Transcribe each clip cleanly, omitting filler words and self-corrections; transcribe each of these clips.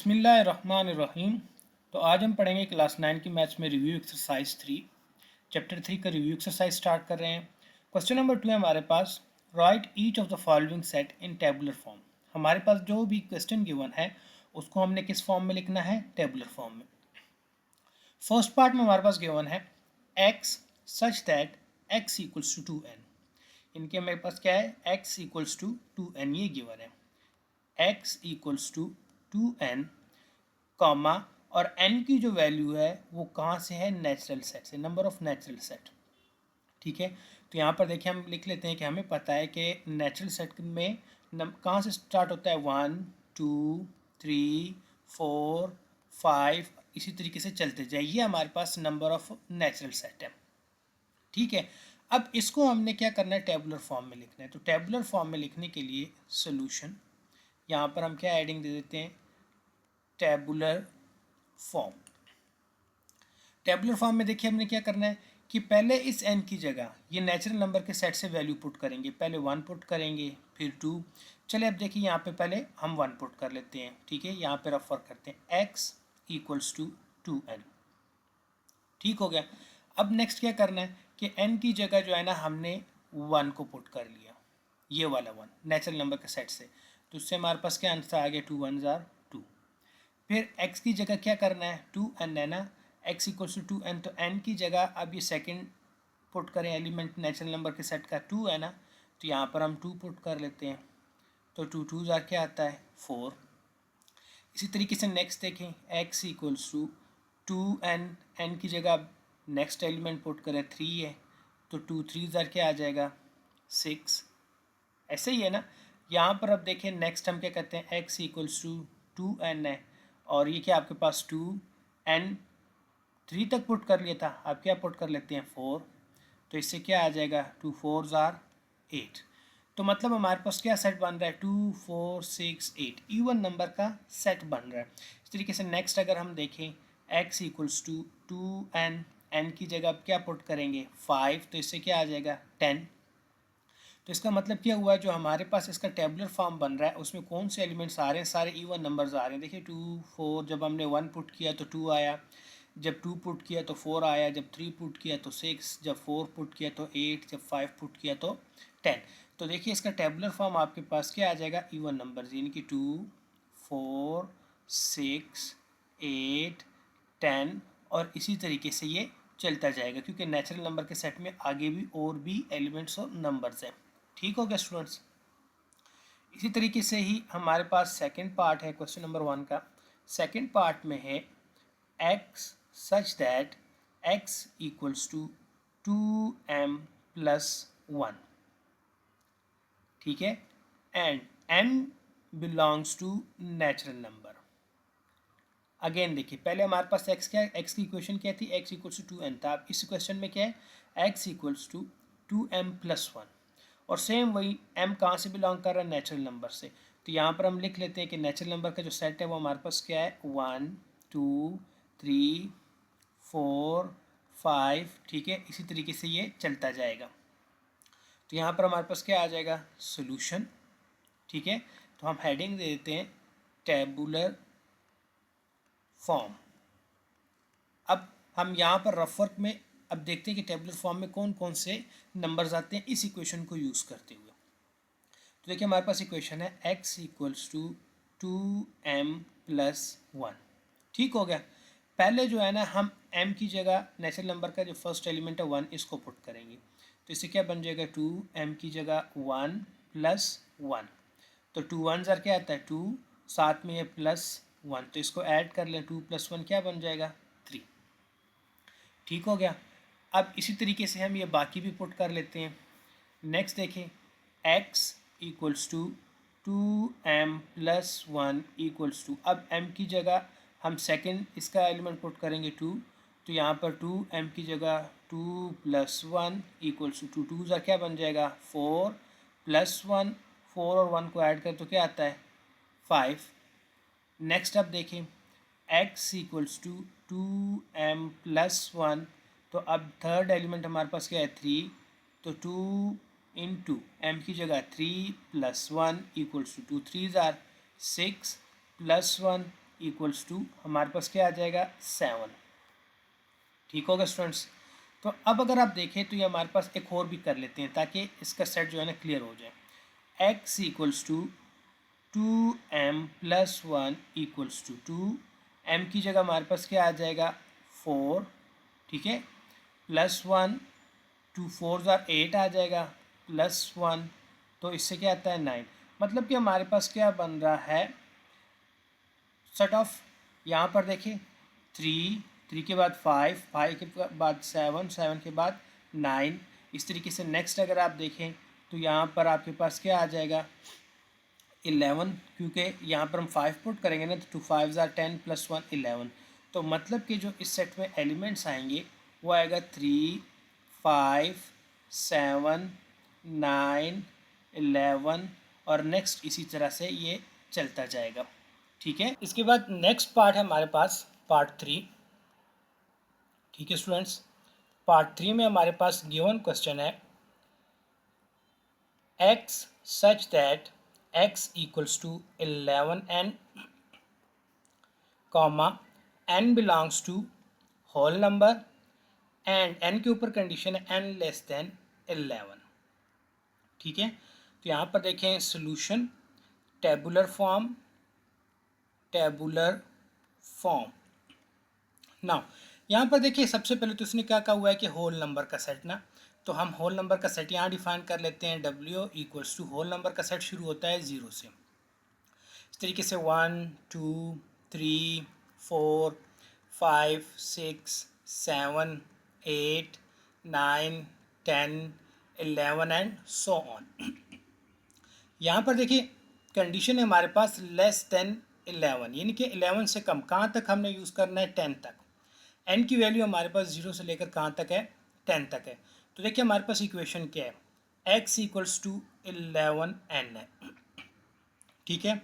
बिस्मिल्लाहिर्रहमानिर्रहीम। तो आज हम पढ़ेंगे क्लास 9 की मैथ्स में रिव्यू एक्सरसाइज 3 चैप्टर 3 का रिव्यू एक्सरसाइज स्टार्ट कर रहे हैं। क्वेश्चन नंबर 2 है हमारे पास, write each of the following set in tabular form. हमारे पास जो भी क्वेश्चन गिवन है उसको हमने किस फॉर्म में लिखना है, टेबुलर फॉर्म में। फर्स्ट पार्ट में हमारे पास गिवन है x such that x equals to 2n। इनके मेरे पास क्या है, x इक्वल्स टू 2n ये गिवन है। x equals to 2n comma और n की जो वैल्यू है वो कहाँ से है, नेचुरल सेट से, नंबर ऑफ नेचुरल सेट। ठीक है, तो यहाँ पर देखिए हम लिख लेते हैं कि हमें पता है कि नेचुरल सेट में कहाँ से स्टार्ट होता है, 1 2 3 4 5, इसी तरीके से चलते जाए। ये हमारे पास नंबर ऑफ नेचुरल सेट है। ठीक है, अब इसको हमने क्या करना है, टेबुलर फॉर्म में लिखना है। तो टेबुलर फॉर्म में लिखने के लिए सोल्यूशन, यहाँ पर हम क्या एडिंग दे देते हैं, टेबुलर फॉर्म। टेबुलर फॉर्म में देखिए हमने क्या करना है कि पहले इस n की जगह ये नेचुरल नंबर के सेट से वैल्यू पुट करेंगे। पहले 1 पुट करेंगे फिर 2। चले अब देखिए यहाँ पे पहले हम 1 पुट कर लेते हैं। ठीक है, यहाँ पे रेफर करते हैं x इक्वल्स टू 2n। ठीक हो गया। अब नेक्स्ट क्या करना है कि n की जगह जो है ना हमने 1 को पुट कर लिया, ये वाला 1 नेचुरल नंबर के सेट से। तो उससे हमारे पास क्या आंसर आ गया, 2 1 जार 2। फिर x की जगह क्या करना है, 2n है ना, x इक्वल्स टू 2n। तो n की जगह अब ये सेकंड पुट करें, एलिमेंट नेचुरल नंबर के सेट का 2 है ना, तो यहाँ पर हम 2 पुट कर लेते हैं। तो 2 2 जार क्या आता है, 4। इसी तरीके से नेक्स्ट देखें, x equals to 2n, n की जगह नेक्स्ट एलिमेंट पुट करें 3 है, तो 2 3 जार क्या आ जाएगा, 6। ऐसे ही है ना। यहाँ पर अब देखें नेक्स्ट हम क्या करते हैं, x इक्वल्स टू 2n है और ये क्या आपके पास 2n 3 तक पुट कर लिया था, अब क्या पुट कर लेते हैं 4। तो इससे क्या आ जाएगा, 2 4 जार 8। तो मतलब हमारे पास क्या सेट बन रहा है, 2 4 6 8 इवन नंबर का सेट बन रहा है। इस तरीके से नेक्स्ट अगर हम देखें, x equals to 2n, n की जगह अब क्या पुट करेंगे 5, तो इससे क्या आ जाएगा 10। तो इसका मतलब क्या हुआ, जो हमारे पास इसका टेबुलर फॉर्म बन रहा है उसमें कौन से एलिमेंट्स आ रहे हैं, सारे इवन नंबर्स आ रहे हैं। देखिए 2 4, जब हमने 1 पुट किया तो 2 आया, जब 2 पुट किया तो 4 आया, जब 3 पुट किया तो 6, जब 4 पुट किया तो 8, जब 5 पुट किया तो 10। तो देखिए इसका टेबुलर फॉर्म आपके पास क्या आ जाएगा, इवन नंबर्स, यानी कि 2 4 6 8 10, और इसी तरीके से ये चलता जाएगा क्योंकि नेचुरल नंबर के सेट में आगे भी और भी एलिमेंट्स और नंबर्स हैं। ठीक हो गया स्टूडेंट्स। इसी तरीके से ही हमारे पास सेकंड पार्ट है क्वेश्चन नंबर 1 का। सेकंड पार्ट में है x such that x equals to 2m plus 1। ठीक है, and m belongs to natural number. Again देखिए पहले हमारे पास x क्या है, x की इक्वेशन क्या थी, x इक्वल्स टू 2n था। अब इस क्वेश्चन में क्या है, x equals to 2m plus 1, और सेम वही m कहाँ से बिलोंग कर रहा है, नेचुरल नंबर से। तो यहाँ पर हम लिख लेते हैं कि नेचुरल नंबर का जो सेट है वो हमारे पास क्या है, 1 2 3 4 5। ठीक है, इसी तरीके से ये चलता जाएगा। तो यहाँ पर हमारे पास क्या आ जाएगा, सोल्यूशन। ठीक है, तो हम हेडिंग दे देते हैं टेबुलर फॉर्म। अब हम यहाँ पर रफ वर्क में अब देखते हैं कि टेबुलर फॉर्म में कौन कौन से नंबर्स आते हैं इस इक्वेशन को यूज़ करते हुए। तो देखिए हमारे पास इक्वेशन है x equals to 2m plus 1। ठीक हो गया। पहले जो है ना हम m की जगह नेचुरल नंबर का जो फर्स्ट एलिमेंट है 1 इसको पुट करेंगे। तो इससे क्या बन जाएगा, 2m की जगह 1 प्लस 1। तो 2 1 ज़र क्या आता है 2, साथ में ये प्लस 1, तो इसको ऐड कर लें, 2 प्लस 1 क्या बन जाएगा 3। ठीक हो गया। अब इसी तरीके से हम ये बाकी भी पुट कर लेते हैं। नेक्स्ट देखें, x equals to 2m plus 1 equals to, अब m की जगह हम सेकंड इसका एलिमेंट पुट करेंगे 2, तो यहाँ पर 2m की जगह 2 प्लस 1 इक्वल्स टू 2 ज़ा क्या बन जाएगा 4 प्लस 1, 4 और 1 को ऐड करें तो क्या आता है 5। नेक्स्ट अब देखें, x equals to 2m plus 1, तो अब थर्ड एलिमेंट हमारे पास क्या है 3, तो 2 इंटू एम की जगह 3 प्लस 1 इक्वल्स टू 2 3 ज़ार 6 प्लस 1 इक्वल्स टू हमारे पास क्या आ जाएगा 7। ठीक होगा स्टूडेंट्स। तो अब अगर आप देखें तो ये हमारे पास एक और भी कर लेते हैं ताकि इसका सेट जो है ना क्लियर हो जाए। x equals to 2m plus 1 equals to 2, m की जगह हमारे पास क्या आ जाएगा 4, ठीक है, प्लस 1, 2 4 8 आ जाएगा, प्लस 1, तो इससे क्या आता है 9। मतलब कि हमारे पास क्या बन रहा है सेट ऑफ, यहाँ पर देखिए 3, 3 के बाद 5, 5 के बाद 7, 7 के बाद 9। इस तरीके से नेक्स्ट अगर आप देखें तो यहाँ पर आपके पास क्या आ जाएगा 11, क्योंकि यहाँ पर हम 5 पुट करेंगे ना तो 2 5 10 प्लस 1 11। तो मतलब कि जो इस सेट में एलिमेंट्स आएंगे वो आएगा 3 5 7 9 11 और नेक्स्ट इसी तरह से ये चलता जाएगा। ठीक है, इसके बाद नेक्स्ट पार्ट है हमारे पास पार्ट 3। ठीक है स्टूडेंट्स, पार्ट 3 में हमारे पास गिवन क्वेश्चन है x such that x equals to 11n comma n belongs to whole number and n के ऊपर कंडीशन है n लेस देन 11। ठीक है, तो यहाँ पर देखें solution tabular form, tabular form. Now यहाँ पर देखिए सबसे पहले तो इसने क्या कहा हुआ है कि होल नंबर का सेट ना, तो हम होल नंबर का सेट यहाँ डिफाइन कर लेते हैं। W equals to whole number का सेट शुरू होता है 0 से। इस तरीके से 1 2 3 4 5 6 7 8 9 10 11 एंड सो ऑन। यहाँ पर देखिए कंडीशन है हमारे पास लेस देन 11, यानी कि 11 से कम। कहाँ तक हमने यूज़ करना है 10 तक। n की वैल्यू हमारे पास 0 से लेकर कहाँ तक है 10 तक है। तो देखिए हमारे पास इक्वेशन क्या है x इक्वल्स टू 11n है। ठीक है,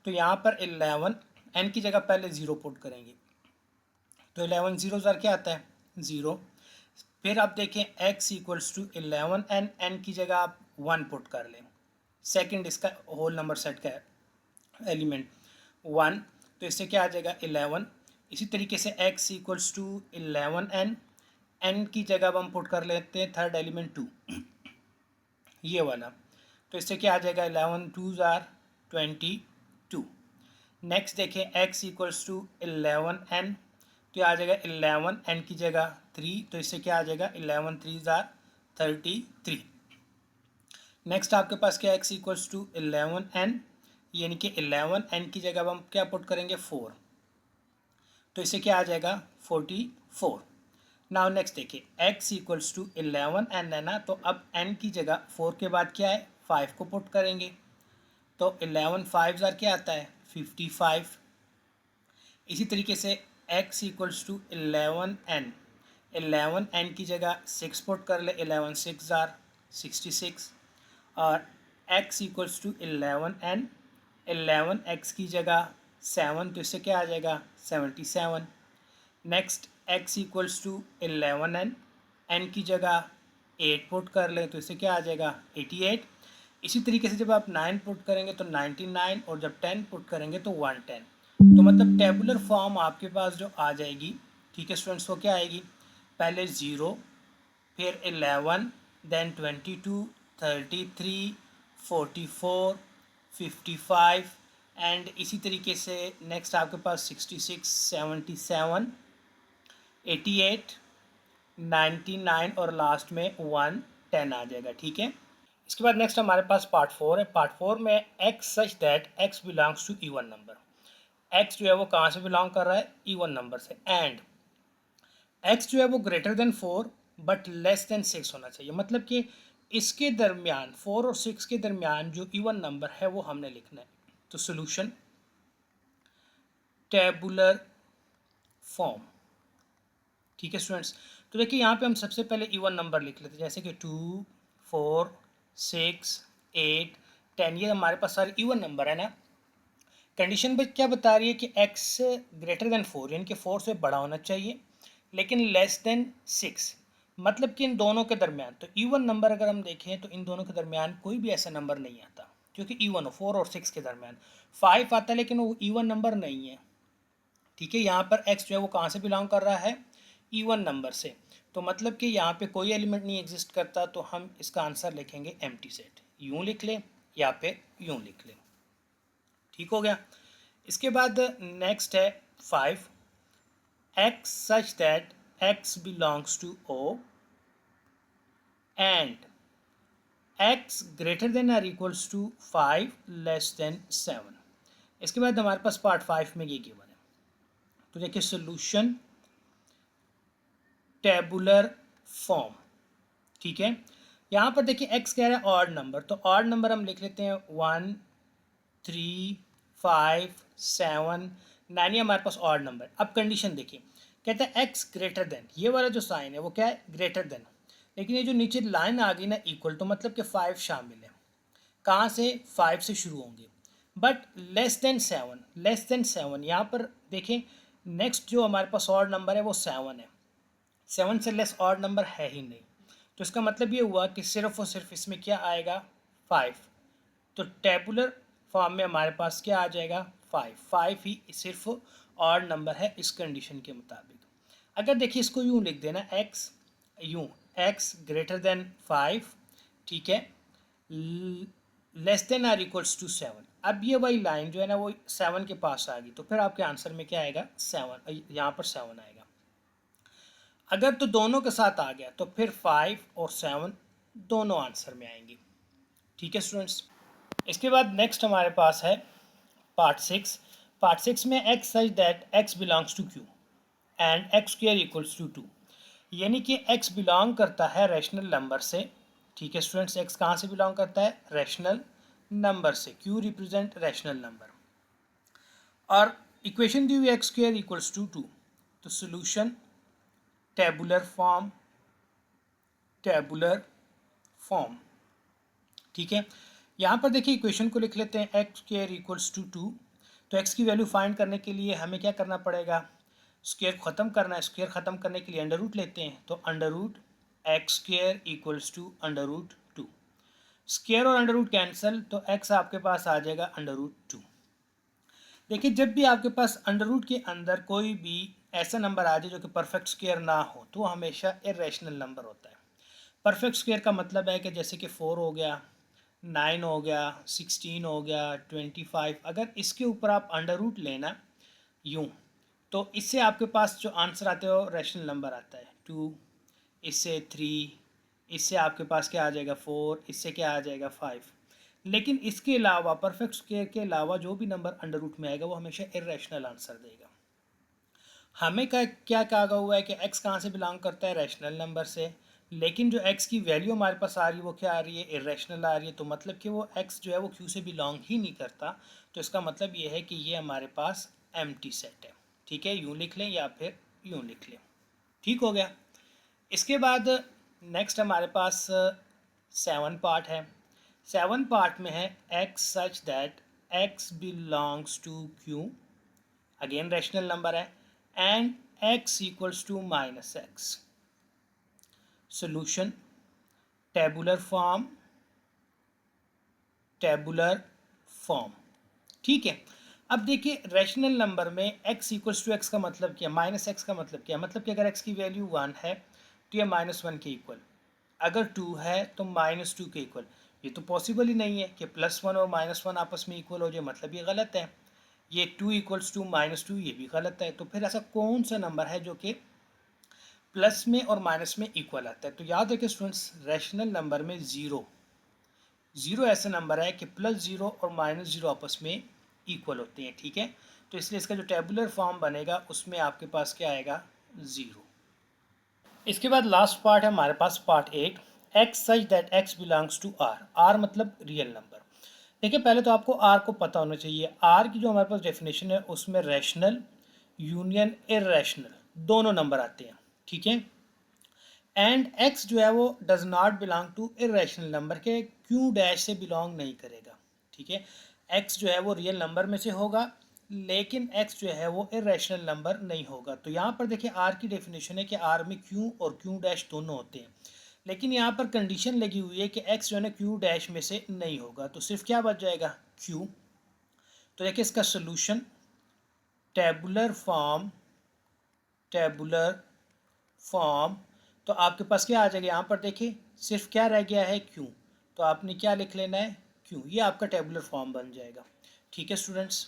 तो यहाँ पर 11 n की जगह पहले 0 पुट करेंगे तो 11 0 ज़र क्या आता है 0। फिर आप देखें x equals to 11n, n की जगह आप 1 पुट कर लें। सेकंड इसका होल नंबर सेट का है एलिमेंट 1, तो इससे क्या आ जाएगा 11। इसी तरीके से x equals to 11n, n की जगह हम पुट कर लेते हैं थर्ड एलिमेंट 2, ये वाला, तो इससे क्या आ जाएगा 11 2 ज़ार 22। नेक्स्ट देखें x इक्वल्स टू 11n, तो आ जाएगा 11 n की जगह 3, तो इससे क्या आ जाएगा 11 3 ज़ार 33। नेक्स्ट आपके पास क्या x इक्वल्स टू 11n, यानी कि 11n की जगह हम क्या पुट करेंगे 4, तो इससे क्या आ जाएगा 44। नाउ नेक्स्ट देखिए x इक्वल्स टू 11n है ना, तो अब n की जगह 4 के बाद क्या है 5 को पुट करेंगे, तो 11 5 ज़ार क्या आता है 55। इसी तरीके से x equals to 11n, 11n की जगह 6 पुट कर ले, 11 6 ज़ार 66, और x equals to 11n, 11x की जगह 7, तो इससे क्या आ जाएगा 77। Next x equals to 11n, n की जगह 8 पुट कर लें तो इससे क्या आ जाएगा 88। इसी तरीके से जब आप 9 पुट करेंगे तो 99, और जब 10 पुट करेंगे तो 110। तो मतलब टेबुलर फॉर्म आपके पास जो आ जाएगी, ठीक है स्टूडेंट्स, वो क्या आएगी पहले 0, फिर 11, देन 22 33 44 55 एंड इसी तरीके से नेक्स्ट आपके पास 66 77 88 99 और लास्ट में 110 आ जाएगा। ठीक है, इसके बाद नेक्स्ट हमारे पास पार्ट 4 है। पार्ट 4 में x such that x belongs to even number. x जो है वो कहाँ से बिलोंग कर रहा है इवन नंबर से, एंड x जो है वो greater than 4 but less than 6 होना चाहिए। मतलब कि इसके दरमियान 4 और 6 के दरमियान जो इवन नंबर है वो हमने लिखना है। तो सोल्यूशन टेबुलर फॉर्म। ठीक है स्टूडेंट्स, तो देखिए यहाँ पे हम सबसे पहले इवन नंबर लिख लेते हैं, जैसे कि 2 4 6 8 10, ये हमारे पास सारे इवन नंबर है ना। कंडीशन पे क्या बता रही है कि x ग्रेटर देन 4, यानी कि 4 से बड़ा होना चाहिए लेकिन लेस देन 6, मतलब कि इन दोनों के दरमियान। तो इवन नंबर अगर हम देखें तो इन दोनों के दरमियान कोई भी ऐसा नंबर नहीं आता क्योंकि इवन हो, 4 और 6 के दरमियान 5 आता है लेकिन वो इवन नंबर नहीं है। ठीक है, यहाँ पर x जो है वो कहाँ से बिलोंग कर रहा है, इवन नंबर से, तो मतलब कि यहाँ पे कोई एलिमेंट नहीं एग्जिस्ट करता, तो हम इसका आंसर लिखेंगे एम्प्टी सेट। यूँ लिख लें या फिर यूँ लिख लें। ठीक हो गया। इसके बाद नेक्स्ट है 5, x such that x belongs to O and x greater than or equals to 5 less than 7। इसके बाद हमारे पास पार्ट 5 में ये गिवन है। तो देखिए सोल्यूशन टेबुलर फॉर्म। ठीक है, यहाँ पर देखिए x कह रहा है ऑड नंबर, तो ऑड नंबर हम लिख लेते हैं 1 3 5 7 9, ये हमारे पास ऑड नंबर। अब कंडीशन देखिए, कहता है x ग्रेटर देन, ये वाला जो साइन है वो क्या है, ग्रेटर देन, लेकिन ये जो नीचे लाइन आ गई ना इक्वल, तो मतलब कि 5 शामिल है। कहाँ से, 5 से शुरू होंगे, but less than 7, less than 7, यहाँ पर देखें नेक्स्ट जो हमारे पास ऑड नंबर है वो 7 है, 7 से लेस ऑड नंबर है ही नहीं, तो इसका मतलब ये हुआ कि सिर्फ और सिर्फ इसमें क्या आएगा, 5। तो टेबुलर फॉर्म में हमारे पास क्या आ जाएगा, 5 ही सिर्फ ऑड नंबर है इस कंडीशन के मुताबिक। अगर देखिए इसको यूँ लिख देना x, यूँ x ग्रेटर देन 5, ठीक है, less than or equals to 7। अब ये वही लाइन जो है ना वो 7 के पास आ गई, तो फिर आपके आंसर में क्या आएगा, 7, यहाँ पर 7 आएगा। अगर तो दोनों के साथ आ गया तो फिर 5 और 7 दोनों आंसर में आएंगे। ठीक है स्टूडेंट्स। इसके बाद नेक्स्ट हमारे पास है पार्ट 6। पार्ट 6 में x such that x belongs to q and x square equals to 2, यानी कि x बिलोंग करता है रैशनल नंबर से। ठीक है स्टूडेंट्स, x कहाँ से बिलोंग करता है, रैशनल नंबर से, q रिप्रेजेंट रैशनल नंबर, और इक्वेशन दी हुई x स्क्वायर इक्वल्स टू 2, तो solution tabular form, tabular form. ठीक है, यहाँ पर देखिए इक्वेशन को लिख लेते हैं एक्स स्क्वायर इक्वल्स टू 2। तो एक्स की वैल्यू फाइंड करने के लिए हमें क्या करना पड़ेगा, स्क्वायर ख़त्म करना है। स्क्वायर ख़त्म करने के लिए अंडर रूट लेते हैं, तो under root x square equals to under root 2। Square और अंडर रूट कैंसिल, तो एक्स आपके पास आ जाएगा अंडर रूट 2। देखिए जब भी आपके पास अंडर रूट के अंदर कोई भी ऐसा नंबर आ जाए जो कि परफेक्ट स्क्वायर ना हो, तो हमेशा इरेशनल नंबर होता है। परफेक्ट स्क्वायर का मतलब है कि जैसे कि 4 हो गया, 9 हो गया, 16 हो गया, 25, अगर इसके ऊपर आप अंडर रूट लेना यूँ, तो इससे आपके पास जो आंसर आते हो रैशनल नंबर आता है 2, इससे 3, इससे आपके पास क्या आ जाएगा 4, इससे क्या आ जाएगा 5। लेकिन इसके अलावा परफेक्ट स्क्वायर के अलावा जो भी नंबर अंडर रूट में आएगा वो हमेशा इरेशनल आंसर देगा। हमें क्या कहा हुआ है कि x कहाँ से बिलोंग करता है, रैशनल नंबर से, लेकिन जो x की वैल्यू हमारे पास आ रही है वो क्या आ रही है, इरेशनल आ रही है, तो मतलब कि वो x जो है वो q से बिलोंग ही नहीं करता। तो इसका मतलब ये है कि ये हमारे पास एम्प्टी सेट है। ठीक है, यूँ लिख लें या फिर यूँ लिख लें। ठीक हो गया। इसके बाद नेक्स्ट हमारे पास 7 पार्ट है। 7 पार्ट में है x such that x belongs to q, again rational number है, and x equals to minus x. Solution tabular form, tabular form. ठीक है, अब देखिए रैशनल नंबर में x इक्वल्स टू एक्स का मतलब क्या, माइनस एक्स का मतलब क्या, मतलब कि अगर x की वैल्यू 1 है तो ये -1 के इक्वल, अगर 2 है तो -2 के इक्वल। ये तो पॉसिबल ही नहीं है कि +1 और -1 आपस में इक्वल हो जाए, मतलब ये गलत है। ये 2 इक्वल्स टू -2, ये भी गलत है। तो फिर ऐसा कौन सा नंबर है जो कि प्लस में और माइनस में इक्वल आता है, तो याद रखिए स्टूडेंट्स रैशनल नंबर में ज़ीरो ऐसा नंबर है कि +0 और -0 आपस में इक्वल होते हैं। ठीक है, तो इसलिए इसका जो टेबुलर फॉर्म बनेगा उसमें आपके पास क्या आएगा, 0। इसके बाद लास्ट पार्ट है हमारे पास part 8, x such that x belongs to R. R मतलब रियल नंबर। देखिए पहले तो आपको आर को पता होना चाहिए। आर की जो हमारे पास डेफिनेशन है उसमें रैशनल यूनियन इरेशनल दोनों नंबर आते हैं। ठीक है, एंड x जो है वो does not belong to irrational number के, क्यू डैश से बिलोंग नहीं करेगा। ठीक है, x जो है वो रियल नंबर में से होगा, लेकिन x जो है वो इरेशनल नंबर नहीं होगा। तो यहाँ पर देखिए r की डेफिनेशन है कि r में q और q डैश दोनों होते हैं, लेकिन यहाँ पर कंडीशन लगी हुई है कि x जो है ना q डैश में से नहीं होगा, तो सिर्फ क्या बच जाएगा, q। तो देखिए इसका सोल्यूशन टेबुलर फॉर्म, तो आपके पास क्या आ जाएगा, यहाँ पर देखिए सिर्फ क्या रह गया है, क्यू, तो आपने क्या लिख लेना है, क्यू, ये आपका टेबुलर फॉर्म बन जाएगा। ठीक है स्टूडेंट्स।